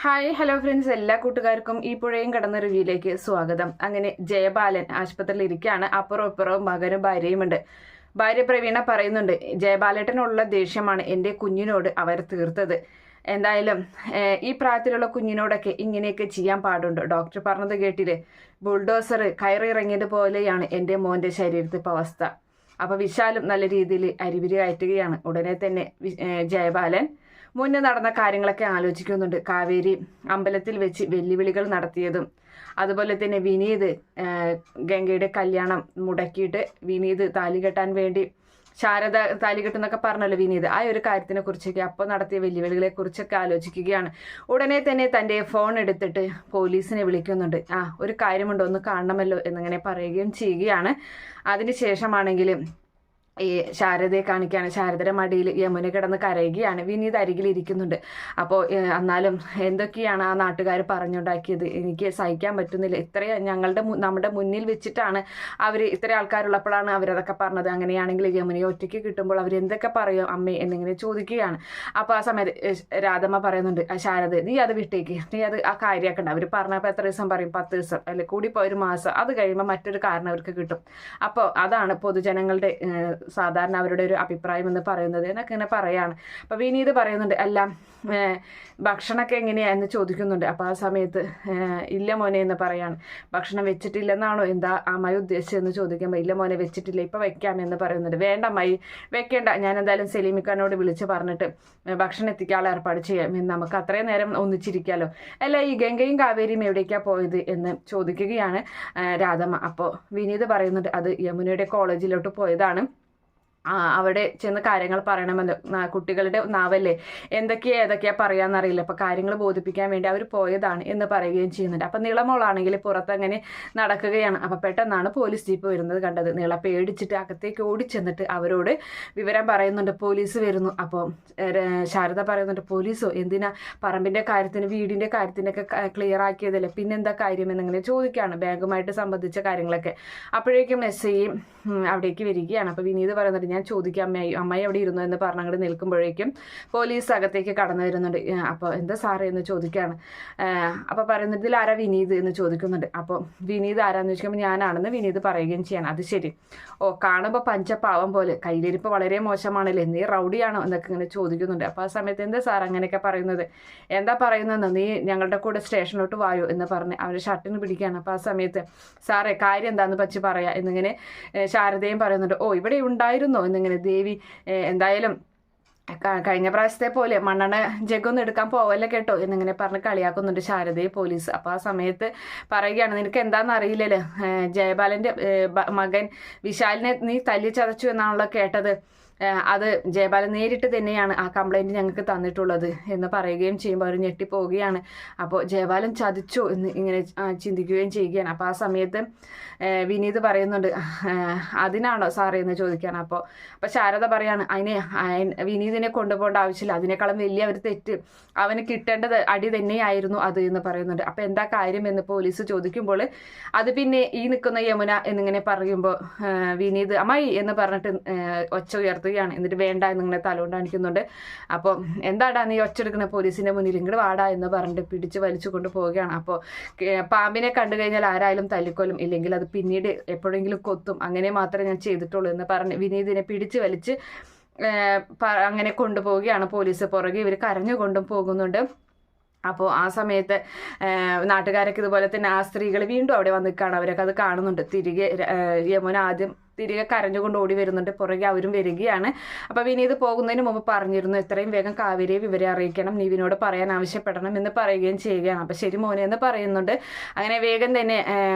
Hi hello friends, എല്ലാ കൂട്ടുകാർക്കും ഈ പുഴയും കടന്ന റിവ്യൂയിലേക്ക് സ്വാഗതം. അങ്ങനെ ജയബാലൻ ആശുപത്രിയിൽ ഇരിക്കുകയാണ്. അപ്പുറവും ഇപ്പുറവും മകനും ഭാര്യയുമുണ്ട്. ഭാര്യ പ്രവീണ പറയുന്നുണ്ട്, ജയബാലേട്ടനുള്ള ദേഷ്യമാണ് എൻ്റെ കുഞ്ഞിനോട് അവർ തീർത്തത്. എന്തായാലും ഈ പ്രായത്തിലുള്ള കുഞ്ഞിനോടൊക്കെ ഇങ്ങനെയൊക്കെ ചെയ്യാൻ പാടുണ്ടോ? ഡോക്ടർ പറഞ്ഞത് കേട്ടില്ലേ, ബുൾഡോസർ കയറിയിറങ്ങിയതുപോലെയാണ് എൻ്റെ മോൻ്റെ ശരീരത്തിൽ ഇപ്പോൾ അവസ്ഥ. അപ്പോൾ വിശാലും നല്ല രീതിയിൽ അരിവിരി കയറ്റുകയാണ്. ഉടനെ തന്നെ ജയബാലൻ മുന്നേ നടന്ന കാര്യങ്ങളൊക്കെ ആലോചിക്കുന്നുണ്ട്. കാവേരി അമ്പലത്തിൽ വെച്ച് വെല്ലുവിളികൾ നടത്തിയതും, അതുപോലെ തന്നെ വിനീത് ഗംഗയുടെ കല്യാണം മുടക്കിയിട്ട് വിനീത് താലി കെട്ടാൻ വേണ്ടി ശാരദ താലി കെട്ടുന്നൊക്കെ പറഞ്ഞല്ലോ വിനീത്, ആ ഒരു കാര്യത്തിനെ കുറിച്ചൊക്കെ അപ്പോൾ നടത്തിയ വെല്ലുവിളികളെ കുറിച്ചൊക്കെ ആലോചിക്കുകയാണ്. ഉടനെ തന്നെ തൻ്റെ ഫോൺ എടുത്തിട്ട് പോലീസിനെ വിളിക്കുന്നുണ്ട്. ഒരു കാര്യമുണ്ടോ, ഒന്ന് കാണണമല്ലോ എന്നിങ്ങനെ പറയുകയും ചെയ്യുകയാണ്. അതിനുശേഷമാണെങ്കിലും ഈ ശാരദയെ കാണിക്കുകയാണ്. ശാരദയുടെ മടിയിൽ യമുന കിടന്ന് കരയുകയാണ്. വിനീത് അരികിലിരിക്കുന്നുണ്ട്. അപ്പോൾ എന്നാലും എന്തൊക്കെയാണ് ആ നാട്ടുകാർ പറഞ്ഞുണ്ടാക്കിയത്, എനിക്ക് സഹിക്കാൻ പറ്റുന്നില്ല. നമ്മുടെ മുന്നിൽ വെച്ചിട്ടാണ് അവർ, ഇത്ര ആൾക്കാരുള്ളപ്പോഴാണ് അവരതൊക്കെ പറഞ്ഞത്. അങ്ങനെയാണെങ്കിൽ യമുനയെ ഒറ്റയ്ക്ക് കിട്ടുമ്പോൾ അവരെന്തൊക്കെ പറയും അമ്മേ എന്നിങ്ങനെ ചോദിക്കുകയാണ്. അപ്പോൾ ആ സമയത്ത് രാധമ്മ പറയുന്നുണ്ട്, ശാരദ നീ അത് വിട്ടേക്ക്, നീ അത് ആ കാര്യമാക്കണ്ട. അവർ പറഞ്ഞപ്പോൾ എത്ര ദിവസം പറയും, 10 ദിവസം അല്ലെ, കൂടിപ്പോൾ 1 മാസം. അത് കഴിയുമ്പോൾ മറ്റൊരു കാരണം അവർക്ക് കിട്ടും. അപ്പോൾ അതാണ് പൊതുജനങ്ങളുടെ സാധാരണ അവരുടെ ഒരു അഭിപ്രായം എന്ന് പറയുന്നത് എന്നൊക്കെ ഇങ്ങനെ പറയാണ്. അപ്പോൾ വിനീത് പറയുന്നുണ്ട്, അല്ല ഭക്ഷണമൊക്കെ എങ്ങനെയാണെന്ന് ചോദിക്കുന്നുണ്ട്. അപ്പോൾ ആ സമയത്ത് ഇല്ല മോനെ എന്ന് പറയാണ്. ഭക്ഷണം വെച്ചിട്ടില്ലെന്നാണോ എന്താ അമ്മായി ഉദ്ദേശിച്ചതെന്ന് ചോദിക്കുമ്പോൾ ഇല്ല മോനെ വെച്ചിട്ടില്ല, ഇപ്പം വെക്കാമെന്ന് പറയുന്നുണ്ട്. വേണ്ട അമ്മായി വെക്കേണ്ട, ഞാൻ എന്തായാലും സലീമിക്കാനോട് വിളിച്ച് പറഞ്ഞിട്ട് ഭക്ഷണം എത്തിക്കാനുള്ള ഏർപ്പാട് ചെയ്യാം, നമുക്ക് അത്രയും നേരം ഒന്നിച്ചിരിക്കാമല്ലോ. അല്ല ഈ ഗംഗയും കാവേരിയും എവിടേക്കാണ് പോയത് എന്ന് ചോദിക്കുകയാണ് രാധമ്മ. അപ്പോൾ വിനീത് പറയുന്നുണ്ട്, അത് യമുനയുടെ കോളേജിലോട്ട് പോയതാണ്, അവിടെ ചെന്ന് കാര്യങ്ങൾ പറയണമെന്ന്. കുട്ടികളുടെ നാവല്ലേ, ഏതൊക്കെയാ പറയാന്നറിയില്ല, അപ്പോൾ കാര്യങ്ങൾ ബോധിപ്പിക്കാൻ വേണ്ടി അവർ പോയതാണ് എന്ന് പറയുകയും ചെയ്യുന്നുണ്ട്. അപ്പം നിളമോളാണെങ്കിൽ പുറത്തങ്ങനെ നടക്കുകയാണ്. അപ്പം പെട്ടെന്നാണ് പോലീസ് ജീപ്പ് വരുന്നത് കണ്ടത്. നിള പേടിച്ചിട്ട് അകത്തേക്ക് ഓടിച്ചെന്നിട്ട് അവരോട് വിവരം പറയുന്നുണ്ട്, പോലീസ് വരുന്നു. അപ്പോൾ ശാരദ പറയുന്നുണ്ട്, പോലീസോ എന്തിനാ, പറമ്പിൻ്റെ കാര്യത്തിന് വീടിൻ്റെ കാര്യത്തിനൊക്കെ ക്ലിയർ ആക്കിയതല്ലേ, പിന്നെന്താ കാര്യം എന്നിങ്ങനെ ചോദിക്കുകയാണ്, ബാങ്കുമായിട്ട് സംബന്ധിച്ച കാര്യങ്ങളൊക്കെ. അപ്പോഴേക്കും എസ് ഐ അവിടേക്ക് വരികയാണ്. അപ്പോൾ വിനീത് പറയുന്നുണ്ട്, ഞാൻ ചോദിക്കാം അമ്മായി അവിടെ ഇരുന്നു എന്ന് പറഞ്ഞ് അങ്ങോട്ട് നിൽക്കുമ്പോഴേക്കും പോലീസ് അകത്തേക്ക് കടന്നു വരുന്നുണ്ട്. അപ്പോൾ എന്താ സാറേ എന്ന് ചോദിക്കുകയാണ്. അപ്പോൾ പറയുന്നത്, ഇതിൽ ആരാ വിനീത് എന്ന് ചോദിക്കുന്നുണ്ട്. അപ്പോൾ വിനീത് ആരാന്ന് ചോദിക്കുമ്പോൾ ഞാനാണെന്ന് വിനീത് പറയുകയും ചെയ്യണം. അത് ശരി, കാണുമ്പോൾ പഞ്ചപാവം പോലെ, കയ്യിലിരിപ്പ് വളരെ മോശമാണല്ലേ, നീ റൗഡിയാണോ എന്നൊക്കെ ഇങ്ങനെ ചോദിക്കുന്നുണ്ട്. അപ്പോൾ ആ സമയത്ത് എന്താ സാർ അങ്ങനെയൊക്കെ പറയുന്നത്, എന്താ പറയുന്നതെന്ന്, നീ ഞങ്ങളുടെ കൂടെ സ്റ്റേഷനിലോട്ട് വായോ എന്ന് പറഞ്ഞ് അവൻ്റെ ഷർട്ടിന് പിടിക്കുകയാണ്. അപ്പോൾ ആ സമയത്ത് സാറേ കാര്യം എന്താണെന്ന് പറ്റി പറയാം എന്നിങ്ങനെ ശാരദയും പറയുന്നുണ്ട്. ഇവിടെ ഉണ്ടായിരുന്നോ എന്നിങ്ങനെ ദേവി, എന്തായാലും കഴിഞ്ഞ പ്രാവശ്യത്തെ പോലെ മണ്ണെണ്ണ ജഗൊന്നും എടുക്കാൻ പോവല്ലേ കേട്ടോ എന്നിങ്ങനെ പറഞ്ഞ് കളിയാക്കുന്നുണ്ട് ശാരദയെ പോലീസ്. അപ്പോൾ ആ സമയത്ത് പറയുകയാണ്, നിനക്ക് എന്താണെന്ന് അറിയില്ലല്ലോ, ജയബാലൻ്റെ മകൻ വിശാലിനെ നീ തല്ലി ചതച്ചു എന്നാണല്ലോ കേട്ടത്, അത് ജയബാലൻ നേരിട്ട് തന്നെയാണ് ആ കംപ്ലൈൻറ്റ് ഞങ്ങൾക്ക് തന്നിട്ടുള്ളത് എന്ന് പറയുകയും ചെയ്യുമ്പോൾ അവർ ഞെട്ടിപ്പോവുകയാണ്. അപ്പോൾ ജയബാലൻ ചതിച്ചു എന്ന് ഇങ്ങനെ ചിന്തിക്കുകയും ചെയ്യുകയാണ്. അപ്പോൾ ആ സമയത്ത് വിനീത് പറയുന്നുണ്ട്, അതിനാണോ സാറേ എന്ന് ചോദിക്കുകയാണ്. അപ്പോൾ ശാരദ പറയാണ്, വിനീതിനെ കൊണ്ടുപോകേണ്ട ആവശ്യമില്ല, അതിനേക്കാളും വലിയ ഒരു തെറ്റ്, അവന് കിട്ടേണ്ടത് അടി തന്നെയായിരുന്നു അത് എന്ന് പറയുന്നുണ്ട്. അപ്പോൾ എന്താ കാര്യം എന്ന് പോലീസ് ചോദിക്കുമ്പോൾ അത് പിന്നെ ഈ നിൽക്കുന്ന യമുന എന്നിങ്ങനെ പറയുമ്പോൾ വിനീത് അമ്മായി എന്ന് പറഞ്ഞിട്ട് ഒച്ച ഉയർത്തുകയാണ്. എന്നിട്ട് വേണ്ട എന്നിങ്ങനെ തലകൊണ്ട് കാണിക്കുന്നുണ്ട്. അപ്പോൾ എന്താടാ നീ ഒച്ചെടുക്കുന്ന പോലീസിൻ്റെ മുന്നിൽ, ഇങ്ങോട്ട് വാടാ എന്ന് പറഞ്ഞിട്ട് പിടിച്ച് വലിച്ചു കൊണ്ട് പോവുകയാണ്. അപ്പോൾ പാമ്പിനെ കണ്ടു കഴിഞ്ഞാൽ ആരായാലും തല്ലിക്കൊല്ലും, ഇല്ലെങ്കിൽ അത് പിന്നീട് എപ്പോഴെങ്കിലും കൊത്തും, അങ്ങനെ മാത്രമേ ഞാൻ ചെയ്തിട്ടുള്ളൂ എന്ന് പറഞ്ഞ് വിനീതിനെ പിടിച്ച് വലിച്ച് അങ്ങനെ കൊണ്ടുപോവുകയാണ് പോലീസ്. പുറകെ ഇവർ കരഞ്ഞുകൊണ്ടും പോകുന്നുണ്ട്. അപ്പോൾ ആ സമയത്ത് നാട്ടുകാരൊക്കെ ഇതുപോലെ തന്നെ ആ സ്ത്രീകൾ വീണ്ടും അവിടെ വന്ന് നിൽക്കുകയാണ്. അവരൊക്കെ അത് കാണുന്നുണ്ട്. തിരികെ യമുന ആദ്യം തിരികെ കരഞ്ഞുകൊണ്ട് ഓടി വരുന്നുണ്ട്, പുറകെ അവരും വരികയാണ്. അപ്പോൾ വിനീത് പോകുന്നതിന് മുമ്പ് പറഞ്ഞിരുന്നു, എത്രയും വേഗം കാവേരിയെ വിവരം അറിയിക്കണം, നീവിനോട് പറയാൻ ആവശ്യപ്പെടണം എന്ന് പറയുകയും ചെയ്യുകയാണ്. അപ്പോൾ ശരി മോനെ എന്ന് പറയുന്നുണ്ട്. അങ്ങനെ വേഗം തന്നെ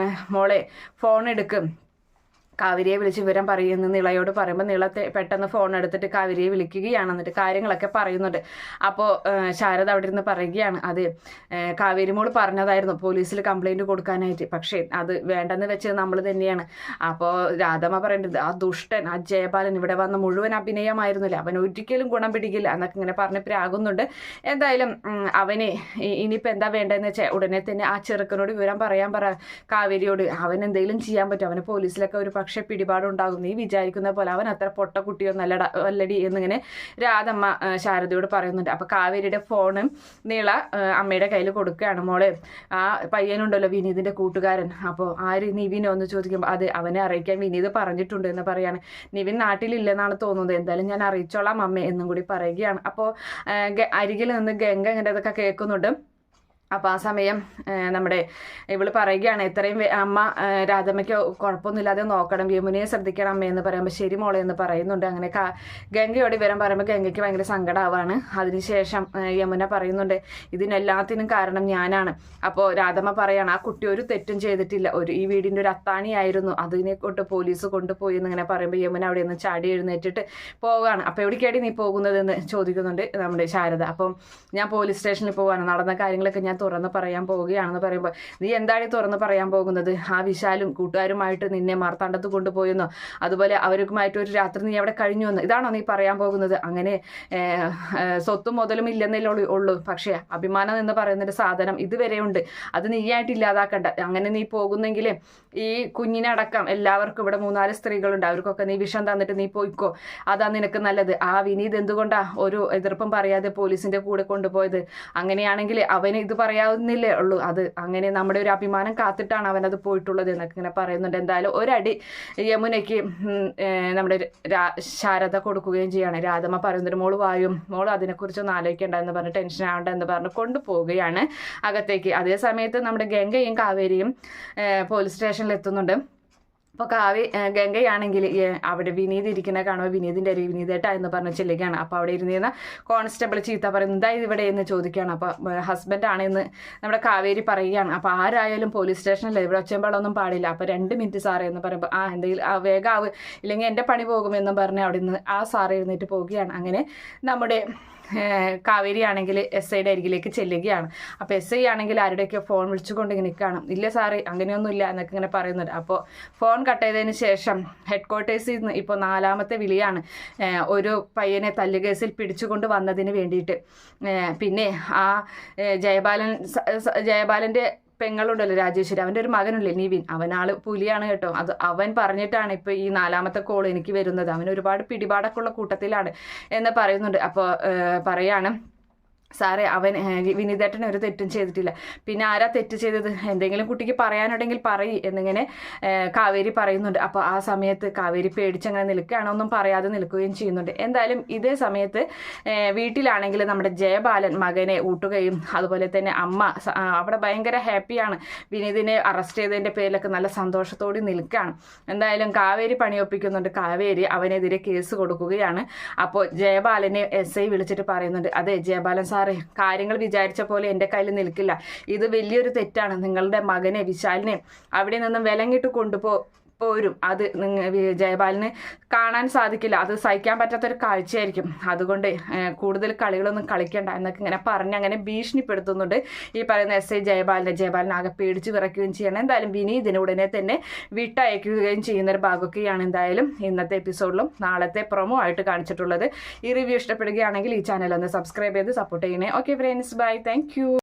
മോളെ ഫോൺ എടുക്കും, കാവേരിയെ വിളിച്ച് വിവരം പറയുന്ന നിളയോട് പറയുമ്പോൾ നിളത്തെ പെട്ടെന്ന് ഫോൺ എടുത്തിട്ട് കാവേരിയെ വിളിക്കുകയാണ്. എന്നിട്ട് കാര്യങ്ങളൊക്കെ പറയുന്നുണ്ട്. അപ്പോൾ ശാരദ അവിടെ ഇരുന്ന് പറയുകയാണ്, അത് കാവേരി മോൾ പറഞ്ഞതായിരുന്നു പോലീസിൽ കംപ്ലൈൻറ്റ് കൊടുക്കാനായിട്ട്, പക്ഷേ അത് വേണ്ടെന്ന് വെച്ചത് നമ്മൾ തന്നെയാണ്. അപ്പോൾ രാധമ്മ പറയേണ്ടത്, ആ ദുഷ്ടൻ ആ ജയബാലൻ ഇവിടെ വന്ന മുഴുവൻ അഭിനയമായിരുന്നില്ല, അവൻ ഒരിക്കലും ഗുണം പിടിക്കില്ല എന്നൊക്കെ ഇങ്ങനെ പറഞ്ഞ് പ്രാകുന്നുണ്ട്. എന്തായാലും അവന് ഇനിയിപ്പോൾ എന്താ വേണ്ടതെന്ന് വെച്ചാൽ ഉടനെ തന്നെ ആ ചെറുക്കനോട് വിവരം പറയാൻ കാവേരിയോട്, അവൻ എന്തെങ്കിലും ചെയ്യാൻ പറ്റും, അവനെ പോലീസിലൊക്കെ ഒരു പക്ഷെ പിടിപാടുണ്ടാകും, നീ വിചാരിക്കുന്ന പോലെ അവൻ അത്ര പൊട്ട കുട്ടിയൊന്നല്ലടാ അല്ലടി എന്നിങ്ങനെ രാധമ്മ ശാരദയോട് പറയുന്നുണ്ട്. അപ്പോൾ കാവേരിയുടെ ഫോണ് നീള അമ്മയുടെ കയ്യിൽ കൊടുക്കുകയാണ്. മോളെ, ആ പയ്യനുണ്ടല്ലോ വിനീതിൻ്റെ കൂട്ടുകാരൻ, അപ്പോൾ ആര് നിവിനോ എന്ന് ചോദിക്കുമ്പോൾ അത് അവനെ അറിയിക്കാൻ വിനീത് പറഞ്ഞിട്ടുണ്ട് എന്ന് പറയാണ്. നിവിൻ നാട്ടിലില്ലെന്നാണ് തോന്നുന്നത്, എന്തായാലും ഞാൻ അറിയിച്ചോളാം അമ്മേ എന്നും കൂടി പറയുകയാണ്. അപ്പോൾ അരികിൽ നിന്ന് ഗംഗ ഇങ്ങനെ ഇതൊക്കെ കേൾക്കുന്നുണ്ട്. അപ്പോൾ ആ സമയം നമ്മുടെ ഇവള് പറയുകയാണ്, ഇത്രയും അമ്മ രാധമ്മയ്ക്ക് കുഴപ്പമൊന്നുമില്ലാതെ നോക്കണം, യമുനയെ ശ്രദ്ധിക്കണം അമ്മ എന്ന് പറയുമ്പോൾ ശരി മോളെ എന്ന് പറയുന്നുണ്ട്. അങ്ങനെ ഗംഗയോട് വിവരം പറയുമ്പോൾ ഗംഗയ്ക്ക് ഭയങ്കര സങ്കടമാവാണ്. അതിനുശേഷം യമുന പറയുന്നുണ്ട്, ഇതിനെല്ലാത്തിനും കാരണം ഞാനാണ്. അപ്പോൾ രാധമ്മ പറയാണ്, ആ കുട്ടി ഒരു തെറ്റും ചെയ്തിട്ടില്ല, ഈ വീടിൻ്റെ ഒരു അത്താണിയായിരുന്നു, അതിനെ കൊണ്ട് പോലീസ് കൊണ്ടുപോയി എന്നിങ്ങനെ പറയുമ്പോൾ യമുന അവിടെ നിന്ന് ചാടി എഴുന്നേറ്റിട്ട് പോവുകയാണ്. അപ്പോൾ എവിടേക്കാടി നീ പോകുന്നതെന്ന് ചോദിക്കുന്നുണ്ട് നമ്മുടെ ശാരദ. അപ്പം ഞാൻ പോലീസ് സ്റ്റേഷനിൽ പോവാണ്, നടന്ന കാര്യങ്ങളൊക്കെ ഞാൻ തുറന്ന് പറയാൻ പോവുകയാണെന്ന് പറയുമ്പോൾ നീ എന്താണ് തുറന്ന് പറയാൻ പോകുന്നത്? ആ വിശാലും കൂട്ടുകാരുമായിട്ട് നിന്നെ മാർത്താണ്ഡത്ത് കൊണ്ടുപോയെന്നോ, അതുപോലെ അവരുമായിട്ട് ഒരു രാത്രി നീ അവിടെ കഴിഞ്ഞു എന്ന്, ഇതാണോ നീ പറയാൻ പോകുന്നത്? അങ്ങനെ സ്വത്തും മുതലും ഇല്ലെന്നല്ലേ ഉള്ളൂ, പക്ഷേ അഭിമാനം എന്ന് പറയുന്നൊരു സാധനം ഇതുവരെ ഉണ്ട്, അത് നീയായിട്ട് ഇല്ലാതാക്കണ്ട. അങ്ങനെ നീ പോകുന്നെങ്കിൽ ഈ കുഞ്ഞിനടക്കം എല്ലാവർക്കും ഇവിടെ 3-4 സ്ത്രീകളുണ്ട്, അവർക്കൊക്കെ നീ വിഷം തന്നിട്ട് നീ പോയിക്കോ, അതാ നിനക്ക് നല്ലത്. ആ വിനീത് എന്തുകൊണ്ടാ ഒരു എതിർപ്പും പറയാതെ പോലീസിന്റെ കൂടെ കൊണ്ടുപോയത്? അങ്ങനെയാണെങ്കിൽ അവന് ഇത് പറയാവുന്നില്ലേ ഉള്ളൂ, അത് അങ്ങനെ നമ്മുടെ ഒരു അഭിമാനം കാത്തിട്ടാണ് അവനത് പോയിട്ടുള്ളത് എന്നൊക്കെ ഇങ്ങനെ പറയുന്നുണ്ട്. എന്തായാലും ഒരടി യമുനയ്ക്ക് നമ്മുടെ ശാരദ കൊടുക്കുകയും ചെയ്യാണ്. രാധമ്മ പറയുന്നുണ്ട്, മോള് വായും, മോള് അതിനെക്കുറിച്ചൊന്നും ആലോചിക്കേണ്ട എന്ന് പറഞ്ഞ് ടെൻഷൻ ആവണ്ട എന്ന് പറഞ്ഞ് കൊണ്ടുപോവുകയാണ് അകത്തേക്ക്. അതേ സമയത്ത് നമ്മുടെ ഗംഗയും കാവേരിയും പോലീസ് സ്റ്റേഷനിൽ എത്തുന്നുണ്ട്. അപ്പോൾ ഗംഗയാണെങ്കിൽ അവിടെ വിനീത് ഇരിക്കുന്ന കാണുമ്പോൾ വിനീതിൻ്റെ അരി വിനീതേട്ടാ എന്ന് പറഞ്ഞ് ചെല്ലുകയാണ്. അപ്പോൾ അവിടെ ഇരുന്നിരുന്ന കോൺസ്റ്റബിൾ ചീത്ത പറയുന്നത് എന്താ ഇവിടെ എന്ന് ചോദിക്കുകയാണ്. അപ്പോൾ ഹസ്ബൻഡാണെന്ന് നമ്മുടെ കാവേരി പറയുകയാണ്. അപ്പോൾ ആരായാലും പോലീസ് സ്റ്റേഷനിൽ ഇവിടെ ഒച്ചമ്പാടൊന്നും പാടില്ല, അപ്പോൾ 2 മിനിറ്റ് സാറേ എന്ന് പറയുമ്പോൾ എന്തെങ്കിലും വേഗാവ് ഇല്ലെങ്കിൽ എൻ്റെ പണി പോകുമെന്നും പറഞ്ഞ് അവിടെ നിന്ന് ആ സാറ് എഴുന്നേറ്റ് പോവുകയാണ്. അങ്ങനെ നമ്മുടെ കാവേരി ആണെങ്കിൽ SIയുടെ അരികിലേക്ക് ചെല്ലുകയാണ്. അപ്പോൾ SI ആണെങ്കിൽ ആരുടെയൊക്കെ ഫോൺ വിളിച്ചുകൊണ്ട് ഇങ്ങനെ നിൽക്കുകയാണ്. ഇല്ല സാറേ അങ്ങനെയൊന്നുമില്ല എന്നൊക്കെ ഇങ്ങനെ പറയുന്നുണ്ട്. അപ്പോൾ ഫോൺ കട്ട് ചെയ്തതിന് ശേഷം ഹെഡ്ക്വാർട്ടേഴ്സിൽ നിന്ന് ഇപ്പോൾ 4ാമത്തെ വിളിയാണ്, ഒരു പയ്യനെ തല്ലുകേസിൽ പിടിച്ചുകൊണ്ട് വന്നതിന് വേണ്ടിയിട്ട്. പിന്നെ ആ ജയബാലൻ്റെ പെങ്ങളുണ്ടല്ലോ രാജേശ്വരി, അവൻ്റെ ഒരു മകനുണ്ടല്ലേ നിവിൻ, അവനാൾ പുലിയാണ് കേട്ടോ. അത് അവൻ പറഞ്ഞിട്ടാണ് ഇപ്പോൾ ഈ 4ാമത്തെ കോൾ എനിക്ക് വരുന്നത്, അവൻ ഒരുപാട് പിടിപാടൊക്കെ ഉള്ള കൂട്ടത്തിലാണ് എന്ന് പറയുന്നുണ്ട്. അപ്പോൾ പറയാണ്, സാറേ അവൻ വിനീതേട്ടൻ ഒരു തെറ്റും ചെയ്തിട്ടില്ല, പിന്നെ ആരാ തെറ്റ് ചെയ്തത്? എന്തെങ്കിലും കുട്ടിക്ക് പറയാനുണ്ടെങ്കിൽ പറയ് എന്നിങ്ങനെ കാവേരി പറയുന്നുണ്ട്. അപ്പോൾ ആ സമയത്ത് കാവേരി പേടിച്ചങ്ങനെ നിൽക്കുകയാണ്, ഒന്നും പറയാതെ നിൽക്കുകയും ചെയ്യുന്നുണ്ട്. എന്തായാലും ഇതേ സമയത്ത് വീട്ടിലാണെങ്കിൽ നമ്മുടെ ജയബാലൻ മകനെ ഊട്ടുകയും അതുപോലെ തന്നെ അമ്മ അവിടെ ഭയങ്കര ഹാപ്പിയാണ്, വിനീതിനെ അറസ്റ്റ് ചെയ്തതിൻ്റെ പേരിലൊക്കെ നല്ല സന്തോഷത്തോടെ നിൽക്കുകയാണ്. എന്തായാലും കാവേരി പണിയൊപ്പിക്കുന്നുണ്ട്, കാവേരി അവനെതിരെ കേസ് കൊടുക്കുകയാണ്. അപ്പോൾ ജയബാലനെ SI വിളിച്ചിട്ട് പറയുന്നുണ്ട്, അതെ ജയബാലൻ സാറേ, കാര്യങ്ങൾ വിചാരിച്ച പോലെ എൻ്റെ കയ്യിൽ നിൽക്കില്ല, ഇത് വലിയൊരു തെറ്റാണ്, നിങ്ങളുടെ മകനെ വിശാലിനെ അവിടെ നിന്നും വിലങ്ങിട്ട് പോരും, അത് ജയബാലിന് കാണാൻ സാധിക്കില്ല, അത് സഹിക്കാൻ പറ്റാത്തൊരു കാഴ്ചയായിരിക്കും, അതുകൊണ്ട് കൂടുതൽ കളികളൊന്നും കളിക്കണ്ട എന്നൊക്കെ ഇങ്ങനെ പറഞ്ഞ് അങ്ങനെ ഭീഷണിപ്പെടുത്തുന്നുണ്ട് ഈ പറയുന്ന SI ജയബാലിനെ ആകെ പേടിച്ച് വിറയ്ക്കുകയും ചെയ്യണം. എന്തായാലും വിനീതിന് ഉടനെ തന്നെ വിട്ടയക്കുകയും ചെയ്യുന്നൊരു ഭാഗമൊക്കെയാണ് എന്തായാലും ഇന്നത്തെ എപ്പിസോഡിലും നാളത്തെ പ്രൊമോ ആയിട്ട് കാണിച്ചിട്ടുള്ളത്. ഈ റിവ്യൂ ഇഷ്ടപ്പെടുകയാണെങ്കിൽ ഈ ചാനൽ ഒന്ന് സബ്സ്ക്രൈബ് ചെയ്ത് സപ്പോർട്ട് ചെയ്യണേ. Okay friends, bye, thank U.